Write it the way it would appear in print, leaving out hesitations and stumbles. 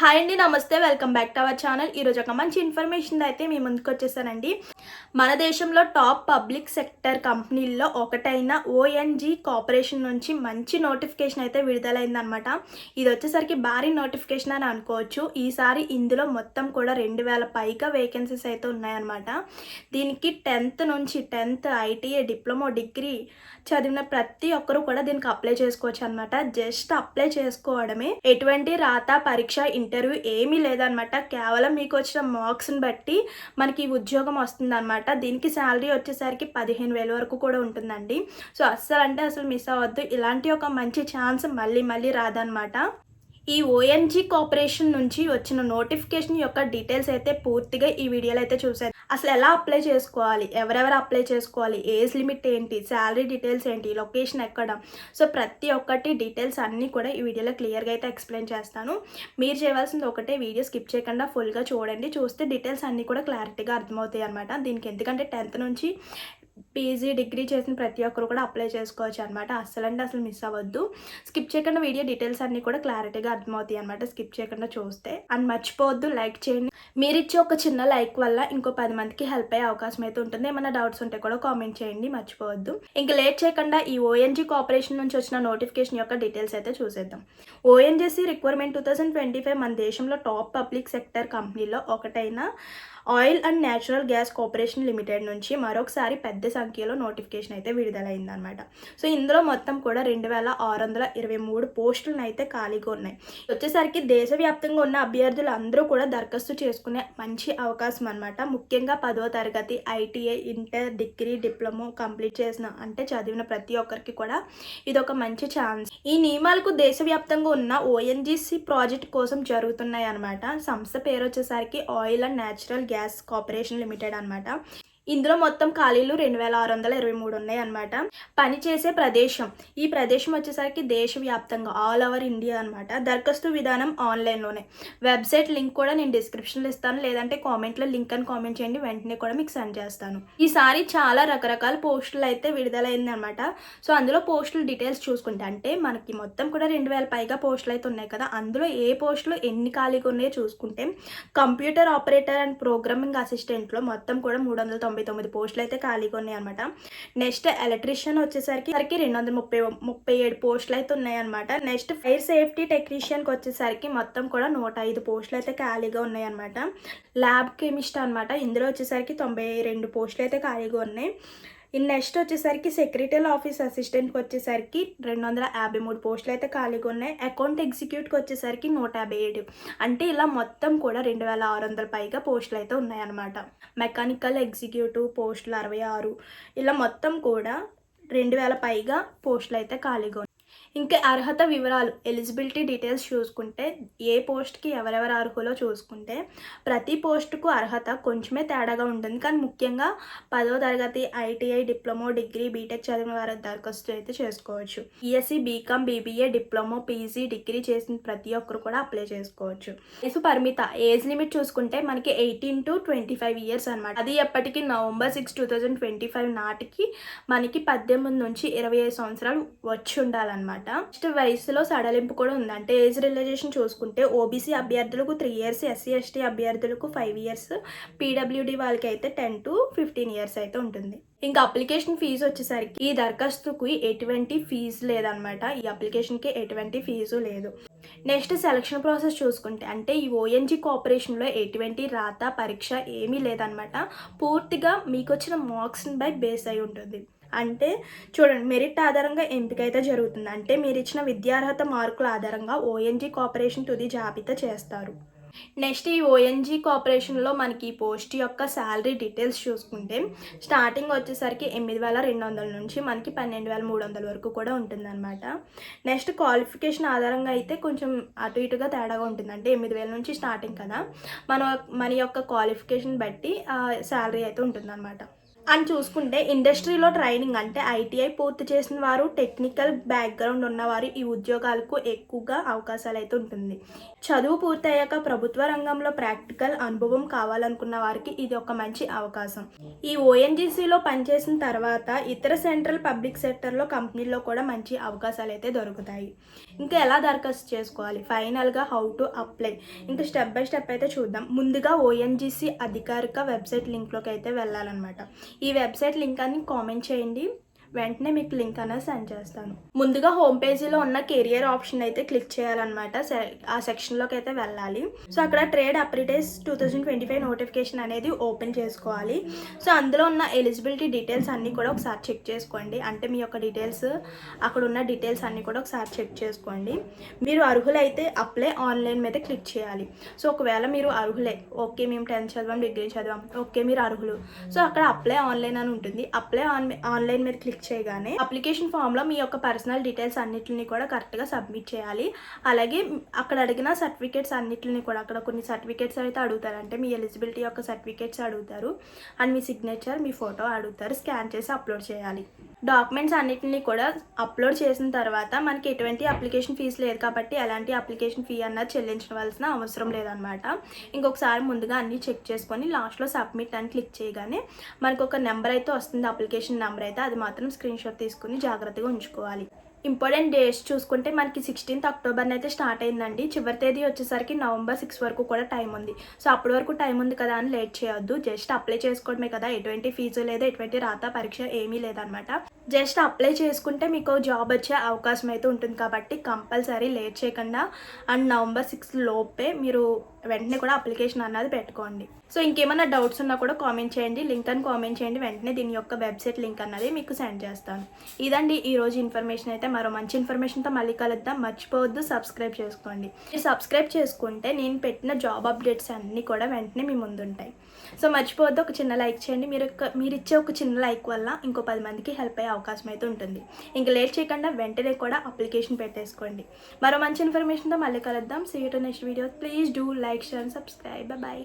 Hi అండి, నమస్తే. Welcome back to our channel. ఈరోజు ఒక మంచి ఇన్ఫర్మేషన్ అయితే మీ ముందుకు వచ్చేసానండి. మన దేశంలో టాప్ పబ్లిక్ సెక్టర్ కంపెనీల్లో ఒకటైన ఓఎన్జీ కార్పొరేషన్ నుంచి మంచి నోటిఫికేషన్ అయితే విడుదలైందనమాట. ఇది వచ్చేసరికి భారీ నోటిఫికేషన్ అని అనుకోవచ్చు. ఈసారి ఇందులో మొత్తం కూడా 2000 పైగా వేకెన్సీస్ అయితే ఉన్నాయన్నమాట. దీనికి 10th ఐటీఐ డిప్లొమా డిగ్రీ చదివిన ప్రతి ఒక్కరు కూడా దీనికి అప్లై చేసుకోవచ్చు అనమాట. జస్ట్ అప్లై చేసుకోవడమే. ఎటువంటి రాత పరీక్ష ఇంటర్వ్యూ ఏమీ లేదనమాట. కేవలం మీకు వచ్చిన మార్క్స్ని బట్టి మనకి ఈ ఉద్యోగం వస్తుందన్నమాట. దీనికి శాలరీ వచ్చేసరికి 15,000 వరకు కూడా ఉంటుందండి. సో అస్సలు మిస్ అవ్వద్దు. ఇలాంటి ఒక మంచి ఛాన్స్ మళ్ళీ రాదనమాట. ఈ ఓఎన్జీ కార్పొరేషన్ నుంచి వచ్చిన నోటిఫికేషన్ యొక్క డీటెయిల్స్ అయితే పూర్తిగా ఈ వీడియోలో అయితే చూసారు. అసలు ఎలా అప్లై చేసుకోవాలి, ఎవరెవరు అప్లై చేసుకోవాలి, ఏజ్ లిమిట్ ఏంటి, శాలరీ డీటెయిల్స్ ఏంటి, లొకేషన్ ఎక్కడ, సో ప్రతి ఒక్కటి డీటెయిల్స్ అన్నీ కూడా ఈ వీడియోలో క్లియర్గా అయితే ఎక్స్ప్లెయిన్ చేస్తాను. మీరు చేయవలసింది ఒకటే, వీడియో స్కిప్ చేయకుండా ఫుల్గా చూడండి. చూస్తే డీటెయిల్స్ అన్నీ కూడా క్లారిటీగా అర్థమవుతాయి అనమాట. దీనికి ఎందుకంటే 10th నుంచి పీజీ డిగ్రీ చేసిన ప్రతి ఒక్కరు కూడా అప్లై చేసుకోవచ్చు అనమాట. అసలు మిస్ అవ్వద్దు. స్కిప్ చేయకుండా వీడియో డీటెయిల్స్ అన్నీ కూడా క్లారిటీగా అర్థమవుతాయి అనమాట. స్కిప్ చేయకుండా చూస్తే. అండ్ మర్చిపోవద్దు, లైక్ చేయండి. మీరు ఇచ్చే ఒక చిన్న లైక్ వల్ల ఇంకో 10 మందికి హెల్ప్ అయ్యే అవకాశం అయితే ఉంటుంది. ఏమైనా డౌట్స్ ఉంటే కూడా కామెంట్ చేయండి, మర్చిపోవద్దు. ఇంకా లేట్ చేయకుండా ఈ ఓఎన్జీ కార్పొరేషన్ నుంచి వచ్చిన నోటిఫికేషన్ యొక్క డీటెయిల్స్ అయితే చూసేద్దాం. ఓఎన్జీసీ రిక్వైర్మెంట్ 2025 మన దేశంలో టాప్ పబ్లిక్ సెక్టర్ కంపెనీలో ఒకటైన oil and natural gas corporation limited నుంచి మరొకసారి పెద్ద సంఖ్యలో నోటిఫికేషన్ అయితే విడుదలైందనమాట. సో ఇందులో మొత్తం కూడా 2623 పోస్టులను అయితే ఖాళీగా ఉన్నాయి. వచ్చేసరికి దేశవ్యాప్తంగా ఉన్న అభ్యర్థులు అందరూ కూడా దరఖాస్తు చేసుకునే మంచి అవకాశం అనమాట. ముఖ్యంగా 10వ తరగతి ITI, inter, degree, diploma complete చేసిన అంటే చదివిన ప్రతి ఒక్కరికి కూడా ఇది ఒక మంచి ఛాన్స్. ఈ నియమాలకు దేశవ్యాప్తంగా ఉన్న ఓఎన్జీసీ ప్రాజెక్ట్ కోసం జరుగుతున్నాయి అనమాట. సంస్థ పేరు వచ్చేసరికి oil and natural gas corporation limited అనమాట. ఇందులో మొత్తం ఖాళీలు 2623 ఉన్నాయి అనమాట. పనిచేసే ప్రదేశం, ఈ ప్రదేశం వచ్చేసరికి దేశవ్యాప్తంగా ఆల్ ఓవర్ ఇండియా అనమాట. దరఖాస్తు విధానం ఆన్లైన్లోనే. వెబ్సైట్ లింక్ కూడా నేను డిస్క్రిప్షన్లో ఇస్తాను, లేదంటే కామెంట్లో లింక్ అని కామెంట్ చేయండి, వెంటనే కూడా మీకు సెండ్ చేస్తాను. ఈసారి చాలా రకరకాల పోస్టులు అయితే విడుదలైంది అనమాట. సో అందులో పోస్టుల డీటెయిల్స్ చూసుకుంటే అంటే మనకి మొత్తం కూడా 2000 పైగా పోస్టులు అయితే ఉన్నాయి కదా. అందులో ఏ పోస్టులు ఎన్ని ఖాళీగా ఉన్నాయో చూసుకుంటే కంప్యూటర్ ఆపరేటర్ అండ్ ప్రోగ్రామింగ్ అసిస్టెంట్లో మొత్తం కూడా 399 పోస్టులు అయితే ఖాళీగా ఉన్నాయి అనమాట. నెక్స్ట్ ఎలక్ట్రీషియన్ వచ్చేసరికి 237 పోస్టులు అయితే ఉన్నాయి అనమాట. నెక్స్ట్ ఫైర్ సేఫ్టీ టెక్నీషియన్కి వచ్చేసరికి మొత్తం కూడా 105 పోస్టులు అయితే ఖాళీగా ఉన్నాయి అనమాట. ల్యాబ్ కెమిస్ట్ అనమాట, ఇందులో వచ్చేసరికి 92 పోస్టులు అయితే ఖాళీగా ఉన్నాయి. నెక్స్ట్ వచ్చేసరికి సెక్రటరీ ఆఫీస్ అసిస్టెంట్కి వచ్చేసరికి 253 పోస్టులు అయితే ఖాళీగా ఉన్నాయి. అకౌంట్ ఎగ్జిక్యూటివ్కి వచ్చేసరికి 157. అంటే ఇలా మొత్తం కూడా 2600 పైగా పోస్టులు అయితే ఉన్నాయన్నమాట. మెకానికల్ ఎగ్జిక్యూటివ్ పోస్టులు 66. ఇలా మొత్తం కూడా 2000 పైగా పోస్టులు అయితే ఖాళీగా ఉన్నాయి. ఇంకా అర్హత వివరాలు, ఎలిజిబిలిటీ డీటెయిల్స్ చూసుకుంటే ఏ పోస్ట్కి ఎవరెవరు అర్హులో చూసుకుంటే ప్రతి పోస్టుకు అర్హత కొంచెమే తేడాగా ఉంటుంది. కానీ ముఖ్యంగా 10వ తరగతి ఐటీఐ, డిప్లొమా, డిగ్రీ, బీటెక్ చదివిన వారి దరఖాస్తు అయితే చేసుకోవచ్చు. BSc, BCom, BBA, diploma, PG, degree చేసిన ప్రతి ఒక్కరు కూడా అప్లై చేసుకోవచ్చు. వయసు పరిమిత, ఏజ్ లిమిట్ చూసుకుంటే మనకి 18 to 25 ఇయర్స్ అనమాట. అది ఎప్పటికీ November 6, 2025 నాటికి మనకి 18 నుంచి 25 సంవత్సరాలు వచ్చి ఉండాలన్నమాట. నెక్స్ట్ వయసులో సడలింపు కూడా ఉంది. అంటే ఏజ్ రిలేషన్ చూసుకుంటే ఓబీసీ అభ్యర్థులకు 3 years, ఎస్సీ ఎస్టీ అభ్యర్థులకు 5 years, పీడబ్ల్యూడి వాళ్ళకి అయితే 10 to 15 years అయితే ఉంటుంది. ఇంకా అప్లికేషన్ ఫీజు వచ్చేసరికి ఈ దరఖాస్తుకి ఎటువంటి ఫీజు లేదనమాట. ఈ అప్లికేషన్కి ఎటువంటి ఫీజు లేదు. నెక్స్ట్ సెలక్షన్ ప్రాసెస్ చూసుకుంటే అంటే ఈ ఓఎన్జీ కార్పొరేషన్లో ఎటువంటి రాత పరీక్ష ఏమీ లేదనమాట. పూర్తిగా మీకు వచ్చిన మార్క్స్ని బై బేస్ అయి ఉంటుంది. అంటే చూడండి, మెరిట్ ఆధారంగా ఎంపిక అయితే జరుగుతుంది. అంటే మీరు ఇచ్చిన విద్యార్హత మార్కుల ఆధారంగా ఓఎన్జీ కార్పొరేషన్ తుది జాబితా చేస్తారు. నెక్స్ట్ ఈ ఓఎన్జీ కార్పొరేషన్లో మనకి ఈ పోస్ట్ యొక్క శాలరీ డీటెయిల్స్ చూసుకుంటే స్టార్టింగ్ వచ్చేసరికి 8,200 నుంచి మనకి 12,300 వరకు కూడా ఉంటుందన్నమాట. నెక్స్ట్ క్వాలిఫికేషన్ ఆధారంగా అయితే కొంచెం అటు ఇటుగా తేడాగా ఉంటుంది. అంటే 8,000 నుంచి స్టార్టింగ్ కదా, మన యొక్క క్వాలిఫికేషన్ బట్టి శాలరీ అయితే ఉంటుందన్నమాట. అని చూసుకుంటే ఇండస్ట్రీలో ట్రైనింగ్ అంటే ఐటీఐ పూర్తి చేసిన వారు, టెక్నికల్ బ్యాక్గ్రౌండ్ ఉన్నవారు ఈ ఉద్యోగాలకు ఎక్కువగా అవకాశాలు అయితే ఉంటుంది. చదువు పూర్తయ్యాక ప్రభుత్వ రంగంలో ప్రాక్టికల్ అనుభవం కావాలనుకున్న వారికి ఇది ఒక మంచి అవకాశం. ఈ ఓఎన్జీసీలో పనిచేసిన తర్వాత ఇతర సెంట్రల్ పబ్లిక్ సెక్టర్లో కంపెనీల్లో కూడా మంచి అవకాశాలు అయితే దొరుకుతాయి. ఇంకా ఎలా దరఖాస్తు చేసుకోవాలి, ఫైనల్గా హౌ టు అప్లై, ఇంకా స్టెప్ బై స్టెప్ అయితే చూద్దాం. ముందుగా ఓఎన్జీసీ అధికారిక వెబ్సైట్ లింక్లోకి అయితే వెళ్ళాలన్నమాట. ఈ వెబ్సైట్ లింక్ అని కామెంట్ చేయండి, వెంటనే మీకు లింక్ అనేది సెండ్ చేస్తాను. ముందుగా హోమ్ పేజీలో ఉన్న కెరియర్ ఆప్షన్ అయితే క్లిక్ చేయాలన్నమాట. ఆ సెక్షన్లోకి అయితే వెళ్ళాలి. సో అక్కడ ట్రేడ్ అప్రెంటిస్ 2025 నోటిఫికేషన్ అనేది ఓపెన్ చేసుకోవాలి. సో అందులో ఉన్న ఎలిజిబిలిటీ డీటెయిల్స్ అన్నీ కూడా ఒకసారి చెక్ చేసుకోండి. అంటే మీ యొక్క డీటెయిల్స్, అక్కడ ఉన్న డీటెయిల్స్ అన్నీ కూడా ఒకసారి చెక్ చేసుకోండి. మీరు అర్హులైతే అప్లై ఆన్లైన్ మీద క్లిక్ చేయాలి. సో ఒకవేళ మీరు అర్హులే, ఓకే మేము 10th చదివాం, డిగ్రీ చదివాం, ఓకే మీరు అర్హులు, సో అక్కడ అప్లై ఆన్లైన్ అని ఉంటుంది. అప్లై ఆన్లైన్ మీద క్లిక్ చేయగానే అప్లికేషన్ ఫామ్లో మీ యొక్క పర్సనల్ డీటెయిల్స్ అన్నిటిని కూడా కరెక్ట్గా సబ్మిట్ చేయాలి. అలాగే అక్కడ అడిగిన సర్టిఫికేట్స్ అన్నిటిని కూడా, అక్కడ కొన్ని సర్టిఫికేట్స్ అయితే అడుగుతారు, అంటే మీ ఎలిజిబిలిటీ యొక్క సర్టిఫికేట్స్ అడుగుతారు, and me signature, me photo అడుగుతారు. స్కాన్ చేసి అప్లోడ్ చేయాలి. డాక్యుమెంట్స్ అన్నిటిని కూడా అప్లోడ్ చేసిన తర్వాత మనకి ఎటువంటి అప్లికేషన్ ఫీజు లేదు కాబట్టి ఎలాంటి అప్లికేషన్ ఫీ అన్నది చెల్లించవలసిన అవసరం లేదనమాట. ఇంకొకసారి ముందుగా అన్నీ చెక్ చేసుకొని లాస్ట్లో సబ్మిట్ అని క్లిక్ చేయగానే మనకు ఒక నెంబర్ అయితే వస్తుంది, అప్లికేషన్ నెంబర్ అయితే. అది మాత్రం స్క్రీన్ షాట్ తీసుకుని జాగ్రత్తగా ఉంచుకోవాలి. ఇంపార్టెంట్ డేట్స్ చూసుకుంటే మనకి 16th అక్టోబర్ అయితే స్టార్ట్ అయిందండి. చివరి తేదీ వచ్చేసరికి November 6 వరకు కూడా టైం ఉంది. సో అప్పటి వరకు టైం ఉంది కదా అని లేట్ చేయొద్దు. జస్ట్ అప్లై చేసుకోవడమే కదా, ఎటువంటి ఫీజు లేదు, ఎటువంటి రాత పరీక్ష ఏమీ లేదనమాట. జస్ట్ అప్లై చేసుకుంటే మీకు జాబ్ వచ్చే అవకాశం అయితే ఉంటుంది కాబట్టి కంపల్సరీ లేట్ చేయకుండా అండ్ November 6 లోపే మీరు వెంటనే కూడా అప్లికేషన్ అన్నది పెట్టుకోండి. సో ఇంకేమైనా డౌట్స్ ఉన్నా కూడా కామెంట్ చేయండి, లింక్ అని కామెంట్ చేయండి, వెంటనే దీని యొక్క వెబ్సైట్ లింక్ అన్నది మీకు సెండ్ చేస్తాను. ఇదండి ఈరోజు ఇన్ఫర్మేషన్ అయితే. మరో మంచి ఇన్ఫర్మేషన్తో మళ్ళీ కలుద్దాం. మర్చిపోవద్దు సబ్స్క్రైబ్ చేసుకోండి. మీరు సబ్స్క్రైబ్ చేసుకుంటే నేను పెట్టిన జాబ్ అప్డేట్స్ అన్నీ కూడా వెంటనే మీ ముందు ఉంటాయి. సో మర్చిపోవద్దు ఒక చిన్న లైక్ చేయండి. మీరు ఇచ్చే ఒక చిన్న లైక్ వల్ల ఇంకో 10 మందికి హెల్ప్ అయ్యే అవకాశం అయితే ఉంటుంది. ఇంకా లేట్ చేయకుండా వెంటనే కూడా అప్లికేషన్ పెట్టేసుకోండి. మరో మంచి ఇన్ఫర్మేషన్తో మళ్ళీ కలుద్దాం. See you to next video. Please do like, share, subscribe. Bye.